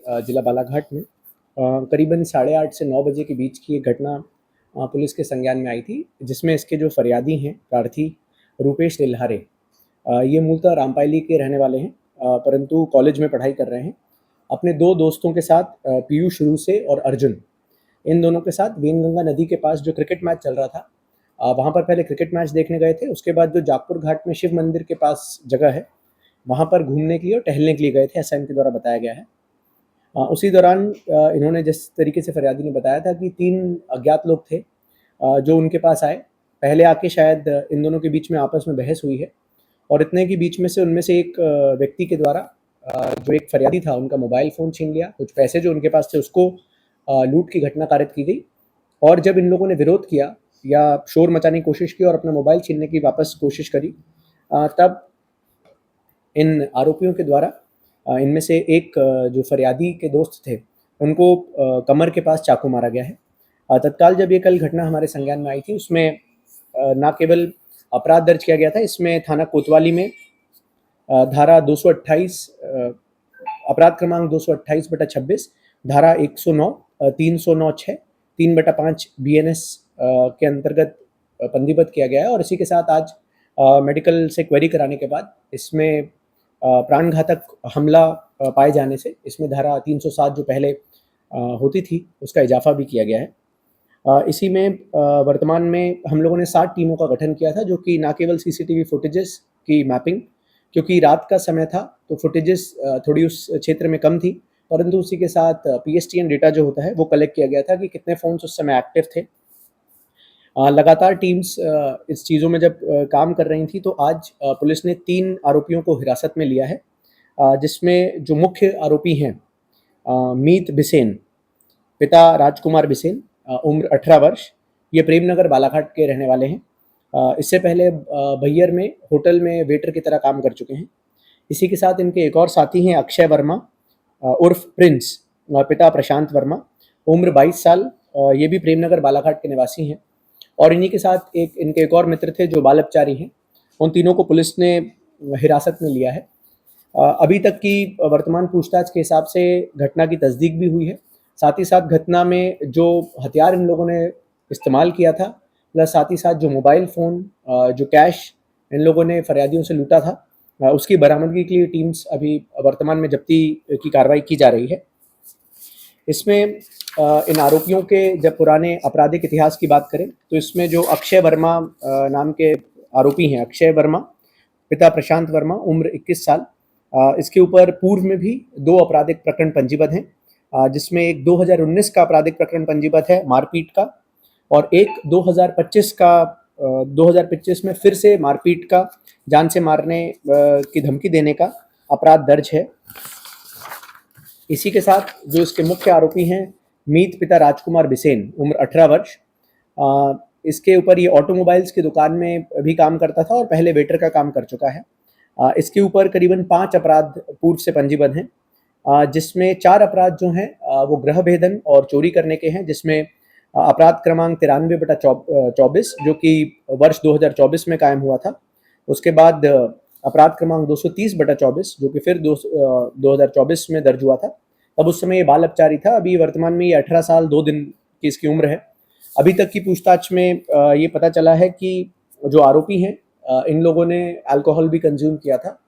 जिला बालाघाट में करीबन 8:30 से 9 बजे के बीच की एक घटना पुलिस के संज्ञान में आई थी, जिसमें इसके जो फरियादी हैं प्रार्थी रूपेश रिल्हारे, ये मूलतः रामपायली के रहने वाले हैं, परंतु कॉलेज में पढ़ाई कर रहे हैं। अपने 2 दोस्तों के साथ पीयूष रूसे और अर्जुन, इन दोनों के साथ वेनगंगा नदी के पास जो क्रिकेट मैच चल रहा था, वहाँ पर पहले क्रिकेट मैच देखने गए थे। उसके बाद जो जागपुर घाट में शिव मंदिर के पास जगह है, वहाँ पर घूमने के लिए और टहलने के लिए गए थे, ऐसा इनके द्वारा बताया गया है। उसी दौरान इन्होंने जिस तरीके से फरियादी ने बताया था कि 3 अज्ञात लोग थे जो उनके पास आए। पहले आके शायद इन दोनों के बीच में आपस में बहस हुई है और इतने के बीच में से उनमें से एक व्यक्ति के द्वारा जो एक फरियादी था, उनका मोबाइल फ़ोन छीन लिया। कुछ पैसे जो उनके पास थे उसको लूट की घटना कारित की गई और जब इन लोगों ने विरोध किया या शोर मचाने की कोशिश की और अपना मोबाइल छीनने की वापस कोशिश करी, तब इन आरोपियों के द्वारा इनमें से एक जो फरियादी के दोस्त थे, उनको कमर के पास चाकू मारा गया है। तत्काल जब ये कल घटना हमारे संज्ञान में आई थी, उसमें न केवल अपराध दर्ज किया गया था, इसमें थाना कोतवाली में धारा 228 अपराध क्रमांक 228/26, धारा 109, 309(6), 3/5 BNS के अंतर्गत पंजीबद्ध किया गया है। और इसी के साथ आज मेडिकल से क्वेरी कराने के बाद इसमें प्राण घातक हमला पाए जाने से इसमें धारा 307 जो पहले होती थी, उसका इजाफा भी किया गया है। इसी में वर्तमान में हम लोगों ने 7 टीमों का गठन किया था, जो कि ना केवल सीसीटीवी फुटेजेस की मैपिंग, क्योंकि रात का समय था तो फुटेजेस थोड़ी उस क्षेत्र में कम थी, परंतु उसी के साथ PSTN डेटा जो होता है वो कलेक्ट किया गया था कि कितने फ़ोन्स उस समय एक्टिव थे। लगातार टीम्स इस चीज़ों में जब काम कर रही थी, तो आज पुलिस ने 3 आरोपियों को हिरासत में लिया है, जिसमें जो मुख्य आरोपी हैं मीत बिसेन, पिता राजकुमार बिसेन, उम्र 18 वर्ष, ये प्रेमनगर बालाघाट के रहने वाले हैं। इससे पहले बैयर में होटल में वेटर की तरह काम कर चुके हैं। इसी के साथ इनके एक और साथी हैं अक्षय वर्मा उर्फ प्रिंस, पिता प्रशांत वर्मा, उम्र 22 साल, ये भी प्रेमनगर बालाघाट के निवासी हैं। और इन्हीं के साथ इनके एक और मित्र थे जो बालपचारी हैं। उन तीनों को पुलिस ने हिरासत में लिया है। अभी तक की वर्तमान पूछताछ के हिसाब से घटना की तस्दीक भी हुई है। साथ ही साथ घटना में जो हथियार इन लोगों ने इस्तेमाल किया था, प्लस साथ ही साथ जो मोबाइल फ़ोन, जो कैश इन लोगों ने फरियादियों से लूटा था, उसकी बरामदगी के लिए टीम्स अभी वर्तमान में जब्ती की कार्रवाई की जा रही है। इसमें इन आरोपियों के जब पुराने आपराधिक इतिहास की बात करें, तो इसमें जो अक्षय वर्मा नाम के आरोपी हैं, अक्षय वर्मा, पिता प्रशांत वर्मा, उम्र 21 साल, इसके ऊपर पूर्व में भी 2 आपराधिक प्रकरण पंजीबद्ध हैं, जिसमें एक 2019 का आपराधिक प्रकरण पंजीबद्ध है मारपीट का, और एक 2025 में फिर से मारपीट का, जान से मारने की धमकी देने का अपराध दर्ज है। इसी के साथ जो इसके मुख्य आरोपी हैं मीत पिता राजकुमार बिसेन, उम्र 18 वर्ष, इसके ऊपर ये ऑटोमोबाइल्स की दुकान में भी काम करता था और पहले वेटर का काम कर चुका है। इसके ऊपर करीबन 5 अपराध पूर्व से पंजीबद्ध हैं, जिसमें 4 अपराध जो हैं वो गृह भेदन और चोरी करने के हैं, जिसमें अपराध क्रमांक 93/24 जो कि वर्ष 2024 में कायम हुआ था। उसके बाद अपराध क्रमांक 230/24 जो कि फिर 2024 में दर्ज हुआ था। तब उस समय ये बाल अपचारी था। अभी वर्तमान में ये 18 साल 2 दिन की इसकी उम्र है। अभी तक की पूछताछ में ये पता चला है कि जो आरोपी हैं इन लोगों ने अल्कोहल भी कंज्यूम किया था,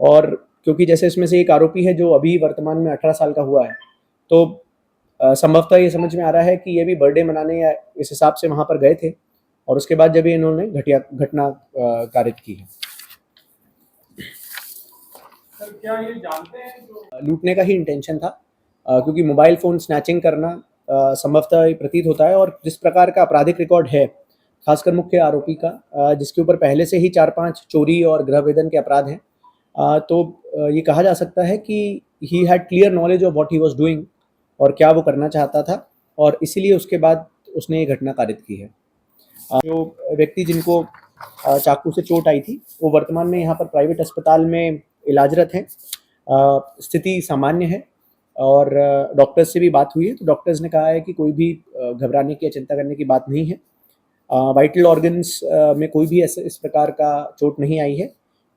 और क्योंकि जैसे इसमें से एक आरोपी है जो अभी वर्तमान में 18 साल का हुआ है, तो संभवतः ये समझ में आ रहा है कि ये भी बर्थडे मनाने या इस हिसाब से वहाँ पर गए थे, और उसके बाद जब इन्होंने घटना कारित की है। सर, क्या ये जानते हैं जो लूटने का ही इंटेंशन था, क्योंकि मोबाइल फ़ोन स्नैचिंग करना संभवतः प्रतीत होता है, और जिस प्रकार का आपराधिक रिकॉर्ड है खासकर मुख्य आरोपी का, जिसके ऊपर पहले से ही 4-5 चोरी और गृह भेदन के अपराध हैं, तो ये कहा जा सकता है कि he had clear knowledge of what he was doing, और क्या वो करना चाहता था, और इसीलिए उसके बाद उसने ये घटना कारित की है। जो व्यक्ति जिनको चाकू से चोट आई थी, वो वर्तमान में यहाँ पर प्राइवेट अस्पताल में इलाजरत हैं। स्थिति सामान्य है, और डॉक्टर्स से भी बात हुई है, तो डॉक्टर्स ने कहा है कि कोई भी घबराने की या चिंता करने की बात नहीं है। वाइटल ऑर्गन्स में कोई भी ऐसे इस प्रकार का चोट नहीं आई है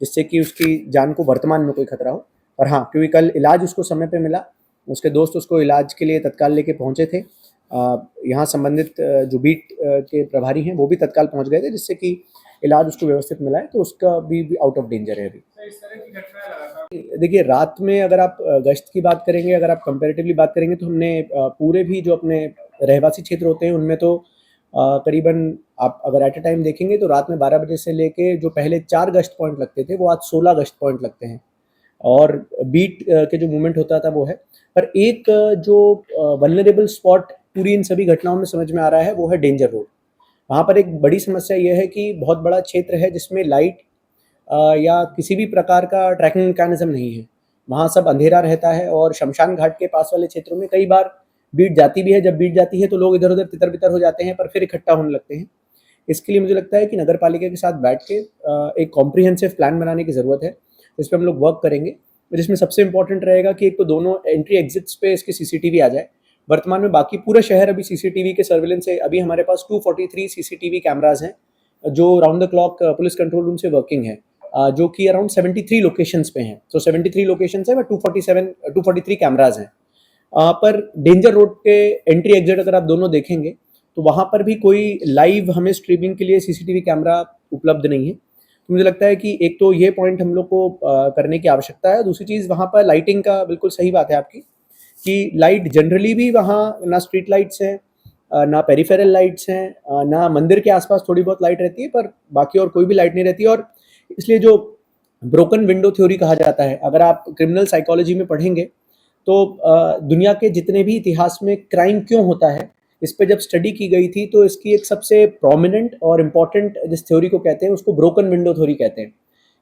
जिससे कि उसकी जान को वर्तमान में कोई खतरा हो। और हाँ, क्योंकि कल इलाज उसको समय पे मिला, उसके दोस्त उसको इलाज के लिए तत्काल लेके पहुँचे थे। यहाँ संबंधित जो बीट के प्रभारी हैं वो भी तत्काल पहुँच गए थे, जिससे कि इलाज उसको व्यवस्थित मिला है, तो उसका भी आउट ऑफ डेंजर है अभी। सर, इस तरह की घटनाएं लगातार देखिए, रात में अगर आप गश्त की बात करेंगे, अगर आप कंपैरेटिवली बात करेंगे, तो हमने पूरे भी जो अपने रहवासी क्षेत्र होते हैं उनमें तो करीबन आप अगर एट अ टाइम देखेंगे तो रात में 12 बजे से लेके जो पहले 4 गश्त पॉइंट लगते थे वो आज 16 गश्त पॉइंट लगते हैं, और बीट के जो मूवमेंट होता था वो है। पर एक जो वल्नरेबल स्पॉट पूरी इन सभी घटनाओं में समझ में आ रहा है वो है डेंजर रोड। वहाँ पर एक बड़ी समस्या ये है कि बहुत बड़ा क्षेत्र है जिसमें लाइट या किसी भी प्रकार का ट्रैकिंग मैकेनिज्म नहीं है। वहाँ सब अंधेरा रहता है, और शमशान घाट के पास वाले क्षेत्रों में कई बार बीट जाती भी है। जब बीट जाती है तो लोग इधर-उधर तितर-बितर हो जाते हैं, पर फिर इकट्ठा होने लगते हैं। इसके लिए मुझे लगता है कि नगर पालिका के साथ बैठ के एक कॉम्प्रिहेंसिव प्लान बनाने की ज़रूरत है, जिस पे हम लोग वर्क करेंगे। जिसमें सबसे इम्पोर्टेंट रहेगा कि एक तो दोनों एंट्री एग्जिट्स पे इसकी सीसीटीवी आ जाए। वर्तमान में बाकी पूरा शहर अभी सीसीटीवी के सर्विलेंस से, अभी हमारे पास 243 सीसीटीवी कैमरास हैं, जो round the clock police control room से वर्किंग है, जो कि अराउंड 73 लोकेशंस पे हैं। तो 73 लोकेशंस है, बट 243 कैमरास हैं। पर डेंजर रोड के एंट्री एग्जिट अगर आप दोनों देखेंगे तो वहाँ पर भी कोई लाइव हमें स्ट्रीमिंग के लिए सीसीटीवी कैमरा उपलब्ध नहीं है। तो मुझे लगता है कि एक तो ये पॉइंट हम लोग को करने की आवश्यकता है। दूसरी चीज़, वहाँ पर लाइटिंग का बिल्कुल सही बात है आपकी, कि लाइट जनरली भी वहाँ ना स्ट्रीट लाइट्स हैं, ना पेरिफेरल लाइट्स हैं, ना मंदिर के आसपास थोड़ी बहुत लाइट रहती है, पर बाकी और कोई भी लाइट नहीं रहती। और इसलिए जो ब्रोकन विंडो थ्योरी कहा जाता है, अगर आप क्रिमिनल साइकोलॉजी में पढ़ेंगे तो दुनिया के जितने भी इतिहास में क्राइम क्यों होता है, इस पे जब स्टडी की गई थी तो इसकी एक सबसे प्रोमिनेंट और इम्पॉर्टेंट जिस थ्योरी को कहते हैं उसको ब्रोकन विंडो थ्योरी कहते हैं।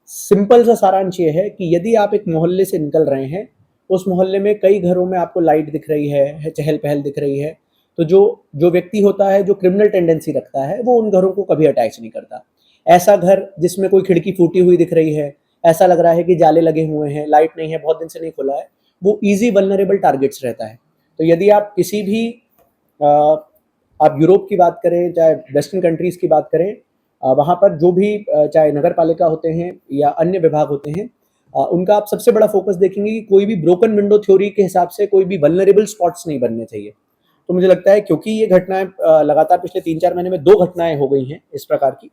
सिंपल सा सारांश ये है कि यदि आप एक मोहल्ले से निकल रहे हैं, उस मोहल्ले में कई घरों में आपको लाइट दिख रही है, चहल-पहल दिख रही है, तो जो जो व्यक्ति होता है, जो क्रिमिनल टेंडेंसी रखता है, वो उन घरों को कभी अटैच नहीं करता। ऐसा घर जिसमें कोई खिड़की फूटी हुई दिख रही है, ऐसा लग रहा है कि जाले लगे हुए हैं, लाइट नहीं है, बहुत दिन से नहीं खुला है, वो ईज़ी वल्नरेबल टारगेट्स रहता है। तो यदि आप किसी भी अ, आप यूरोप की बात करें, चाहे वेस्टर्न कंट्रीज़ की बात करें, वहाँ पर जो भी चाहे नगर पालिका होते हैं या अन्य विभाग होते हैं, उनका आप सबसे बड़ा फोकस देखेंगे कि कोई भी ब्रोकन विंडो थ्योरी के हिसाब से कोई भी वल्नरेबल स्पॉट्स नहीं बनने चाहिए। तो मुझे लगता है क्योंकि ये घटनाएँ लगातार पिछले 3-4 महीने में 2 घटनाएँ हो गई हैं इस प्रकार की,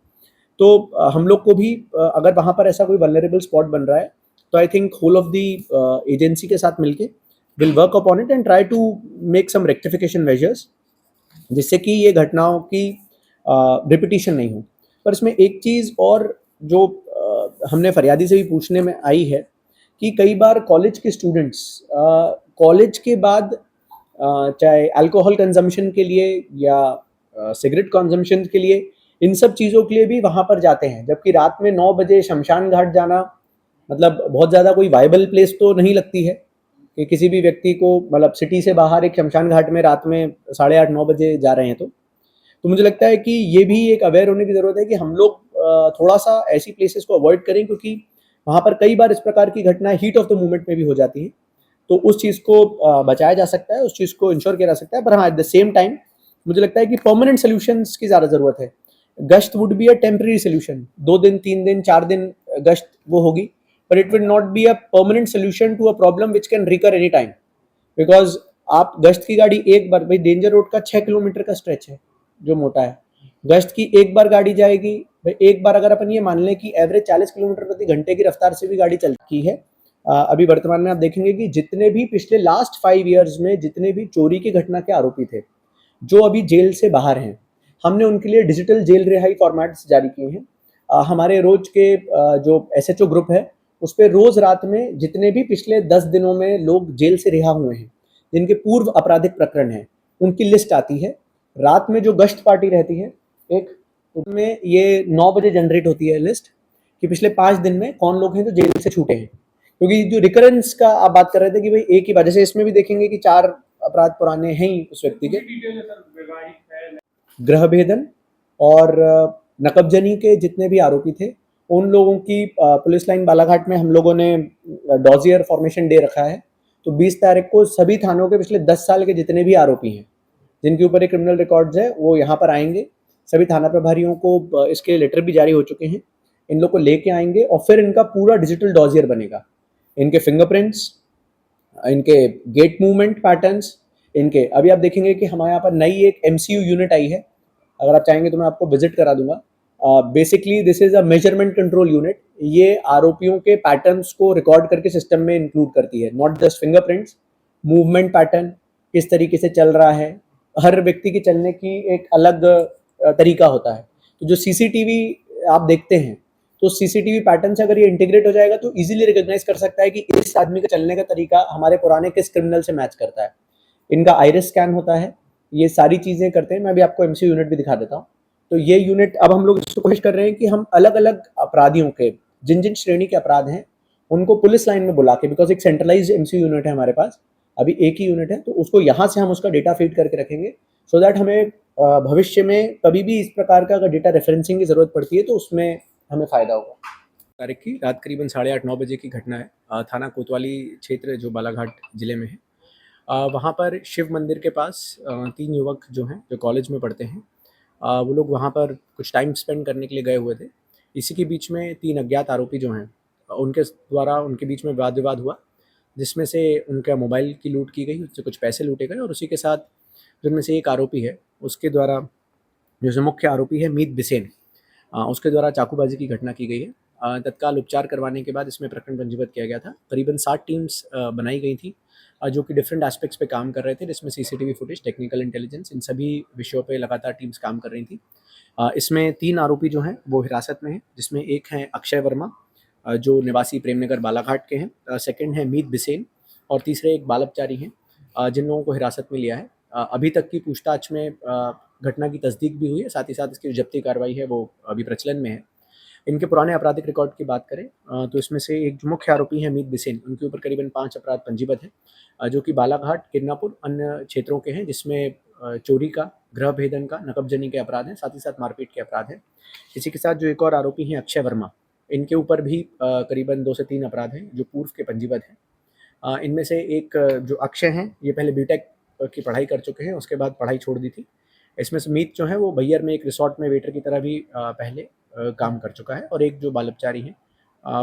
तो हम लोग को भी अगर वहाँ पर ऐसा कोई वल्नरेबल स्पॉट बन रहा है, तो I think whole of the agency के साथ मिलके will work upon it and try to make some rectification measures, जिससे कि ये घटनाओं की रिपीटिशन नहीं हो। पर इसमें एक चीज़ और जो हमने फरियादी से भी पूछने में आई है, कि कई बार कॉलेज के स्टूडेंट्स कॉलेज के बाद चाहे अल्कोहल कंजम्पशन के लिए या सिगरेट कंजम्पशन के लिए, इन सब चीज़ों के लिए भी वहाँ पर जाते हैं, जबकि रात में 9 बजे शमशान घाट जाना मतलब बहुत ज़्यादा कोई वायबल प्लेस तो नहीं लगती है कि किसी भी व्यक्ति को, मतलब सिटी से बाहर एक शमशान घाट में रात में 8:30-9 बजे जा रहे हैं। तो मुझे लगता है कि ये भी एक अवेयर होने की ज़रूरत है कि हम लोग थोड़ा-सा ऐसी प्लेसेस को अवॉइड करें, क्योंकि वहाँ पर कई बार इस प्रकार की घटनाएँ हीट ऑफ द मोमेंट में भी हो जाती हैं। तो उस चीज़ को बचाया जा सकता है, उस चीज़ को इंश्योर किया जा सकता है। पर हाँ, एट द सेम टाइम मुझे लगता है कि परमानेंट सॉल्यूशंस की ज़्यादा ज़रूरत है। गश्त would be a temporary solution, 2 दिन, 3 दिन, 4 दिन गश्त वो होगी, but it will not be a permanent solution to a problem which can recur any time, because आप गश्त की गाड़ी एक बार, भाई डेंजर रोड का 6 किलोमीटर का स्ट्रेच है जो मोटा है, गश्त की एक बार गाड़ी जाएगी, भाई एक बार अगर अपन ये मान लें कि एवरेज 40 किलोमीटर प्रति घंटे की रफ्तार से भी गाड़ी चलती है। अभी वर्तमान में आप देखेंगे कि जितने भी पिछले लास्ट 5 ईयर्स में जितने भी चोरी की घटना के आरोपी थे, जो अभी जेल से बाहर हैं, हमने उनके लिए डिजिटल जेल रिहाई फॉर्मेट्स जारी किए हैं। हमारे रोज के जो एसएचओ ग्रुप है, उस पर रोज रात में जितने भी पिछले 10 दिनों में लोग जेल से रिहा हुए हैं, जिनके पूर्व आपराधिक प्रकरण हैं, उनकी लिस्ट आती है। रात में जो गश्त पार्टी रहती है एक, उसमें ये 9 बजे जनरेट होती है लिस्ट, कि पिछले 5 दिन में कौन लोग हैं जो जेल से छूटे हैं। क्योंकि जो रिकरेंस का आप बात कर रहे थे कि भाई एक ही बात, जैसे इसमें भी देखेंगे कि 4 अपराध पुराने हैं ही उस व्यक्ति के, डिटेल है सर, वैवाहिक है, गृह भेदन और नकबजनी के जितने भी आरोपी थे, उन लोगों की पुलिस लाइन बालाघाट में हम लोगों ने डॉजियर फॉर्मेशन डे रखा है। तो 20 तारीख को सभी थानों के पिछले 10 साल के जितने भी आरोपी हैं, जिनके ऊपर ये क्रिमिनल रिकॉर्ड्स है, वो यहाँ पर आएंगे। सभी थाना प्रभारियों को इसके लेटर भी जारी हो चुके हैं। इन लोग को लेके आएंगे और फिर इनका पूरा डिजिटल डॉजियर बनेगा। इनके फिंगरप्रिंट्स, इनके गेट मूवमेंट पैटर्न्स, इनके अभी आप देखेंगे कि हमारे यहाँ पर नई एक MCU यूनिट आई है, अगर आप चाहेंगे तो मैं आपको विजिट करा दूंगा। Basically this is a measurement control unit. ये आरोपियों के पैटर्न्स को रिकॉर्ड करके सिस्टम में इंक्लूड करती है, not just fingerprints, movement pattern किस तरीके से चल रहा है। हर व्यक्ति के चलने की एक अलग तरीका होता है। तो जो CCTV आप देखते हैं, तो CCTV पैटर्न से अगर ये इंटीग्रेट हो जाएगा तो इजीली रिकॉग्नाइज कर सकता है कि इस आदमी का चलने का तरीका हमारे पुराने किस क्रिमिनल से मैच करता है। इनका आइरिस स्कैन होता है, ये सारी चीजें करते हैं। मैं अभी आपको MCU यूनिट भी दिखा देता हूँ। तो ये यूनिट अब हम लोग इसको कोशिश कर रहे हैं कि हम अलग अलग अपराधियों के जिन जिन श्रेणी के अपराध हैं उनको पुलिस लाइन में बुला के, बिकॉज एक सेंट्रलाइज्ड MCU यूनिट है हमारे पास, अभी एक ही यूनिट है, तो उसको यहाँ से हम उसका डेटा फीड करके रखेंगे सो दैट हमें भविष्य में कभी भी इस प्रकार का अगर डेटा रेफरेंसिंग की जरूरत पड़ती है तो उसमें हमें फायदा होगा। तारीख की रात करीबन 8:30-9 बजे की घटना है। थाना कोतवाली क्षेत्र जो बालाघाट जिले में है, वहाँ पर शिव मंदिर के पास 3 युवक जो हैं जो कॉलेज में पढ़ते हैं, वो लोग वहाँ पर कुछ टाइम स्पेंड करने के लिए गए हुए थे। इसी के बीच में 3 अज्ञात आरोपी जो हैं, उनके द्वारा उनके बीच में वाद विवाद हुआ, जिसमें से उनका मोबाइल की लूट की गई, उससे कुछ पैसे लूटे गए और उसी के साथ जिनमें से एक आरोपी है उसके द्वारा, जो मुख्य आरोपी है मीत बिसेन, उसके द्वारा चाकूबाजी की घटना की गई है। तत्काल उपचार करवाने के बाद इसमें प्रकरण पंजीबद्ध किया गया था। करीबन 60 टीम्स बनाई गई थी, जो कि डिफरेंट एस्पेक्ट्स पे काम कर रहे थे, जिसमें CCTV फुटेज, टेक्निकल इंटेलिजेंस, इन सभी विषयों पे लगातार टीम्स काम कर रही थी। इसमें 3 आरोपी जो हैं वो हिरासत में हैं, जिसमें एक हैं अक्षय वर्मा, जो निवासी प्रेमनगर बालाघाट के हैं, सेकंड है मीत बिसेन और तीसरे एक बालपचारी हैं, जिन लोगों को हिरासत में लिया है। अभी तक की पूछताछ में घटना की तस्दीक भी हुई है, साथ ही साथ इसकी जो जब्ती कार्रवाई है वो अभी प्रचलन में है। इनके पुराने आपराधिक रिकॉर्ड की बात करें तो इसमें से एक जो मुख्य आरोपी हैं मीत बिसेन, उनके ऊपर करीबन 5 अपराध पंजीबद्ध हैं, जो कि बालाघाट, किरनापुर, अन्य क्षेत्रों के हैं, जिसमें चोरी का, गृह भेदन का, नकबजनी के अपराध हैं, साथ ही साथ मारपीट के अपराध हैं। इसी के साथ जो एक और आरोपी हैं अक्षय वर्मा, इनके ऊपर भी करीबन 2 से 3 अपराध हैं जो पूर्व के पंजीबद्ध हैं। इनमें से एक जो अक्षय हैं, ये पहले बीटेक की पढ़ाई कर चुके हैं, उसके बाद पढ़ाई छोड़ दी थी। इसमें से मीत जो है वो बैयर में एक रिसॉर्ट में वेटर की तरह भी पहले काम कर चुका है, और एक जो बालपचारी है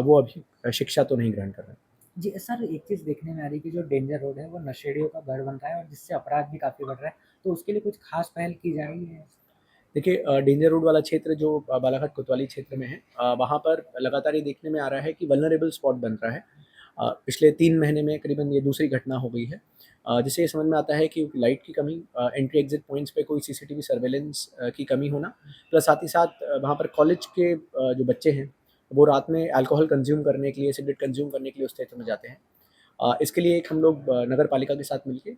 वो अभी शिक्षा तो नहीं ग्रहण कर रहे हैं। जी सर, एक चीज़ देखने में आ रही है कि जो डेंजर रोड है वो नशेड़ियों का गढ़ बन रहा है और जिससे अपराध भी काफ़ी बढ़ रहा है, तो उसके लिए कुछ खास पहल की जा रही है? देखिए, डेंजर रोड वाला क्षेत्र जो बालाघाट कोतवाली क्षेत्र में है, वहाँ पर लगातार ये देखने में आ रहा है कि वल्नरेबल स्पॉट बन रहा है। पिछले 3 महीने में करीबन ये दूसरी घटना हो गई है, जिससे ये समझ में आता है कि लाइट की कमी, एंट्री एग्जिट पॉइंट्स पे कोई CCTV सर्वेलेंस की कमी होना, प्लस साथ ही साथ वहाँ पर कॉलेज के जो बच्चे हैं वो रात में अल्कोहल कंज्यूम करने के लिए, सिगरेट कंज्यूम करने के लिए उस क्षेत्र में जाते हैं। इसके लिए एक हम लोग नगर पालिका के साथ मिलके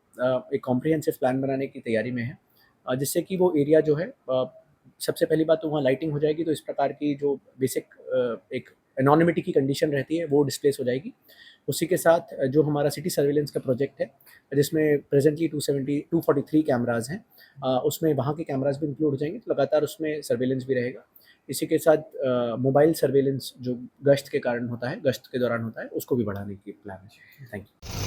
एक कॉम्प्रिहेंसिव प्लान बनाने की तैयारी में है, जिससे कि वो एरिया जो है, सबसे पहली बात तो वहाँ लाइटिंग हो जाएगी, तो इस प्रकार की जो बेसिक एक एनोनिमिटी की कंडीशन रहती है वो डिस्प्लेस हो जाएगी। उसी के साथ जो हमारा सिटी सर्विलेंस का प्रोजेक्ट है, जिसमें प्रेजेंटली 243 कैमराज हैं, उसमें वहाँ के कैमराज भी इंक्लूड हो जाएंगे, तो लगातार उसमें सर्वेलेंस भी रहेगा। इसी के साथ मोबाइल सर्वेलेंस जो गश्त के कारण होता है, गश्त के दौरान होता है, उसको भी बढ़ाने की प्लान है। Thank you.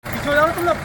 पीछे हो जाओ तुम लोग।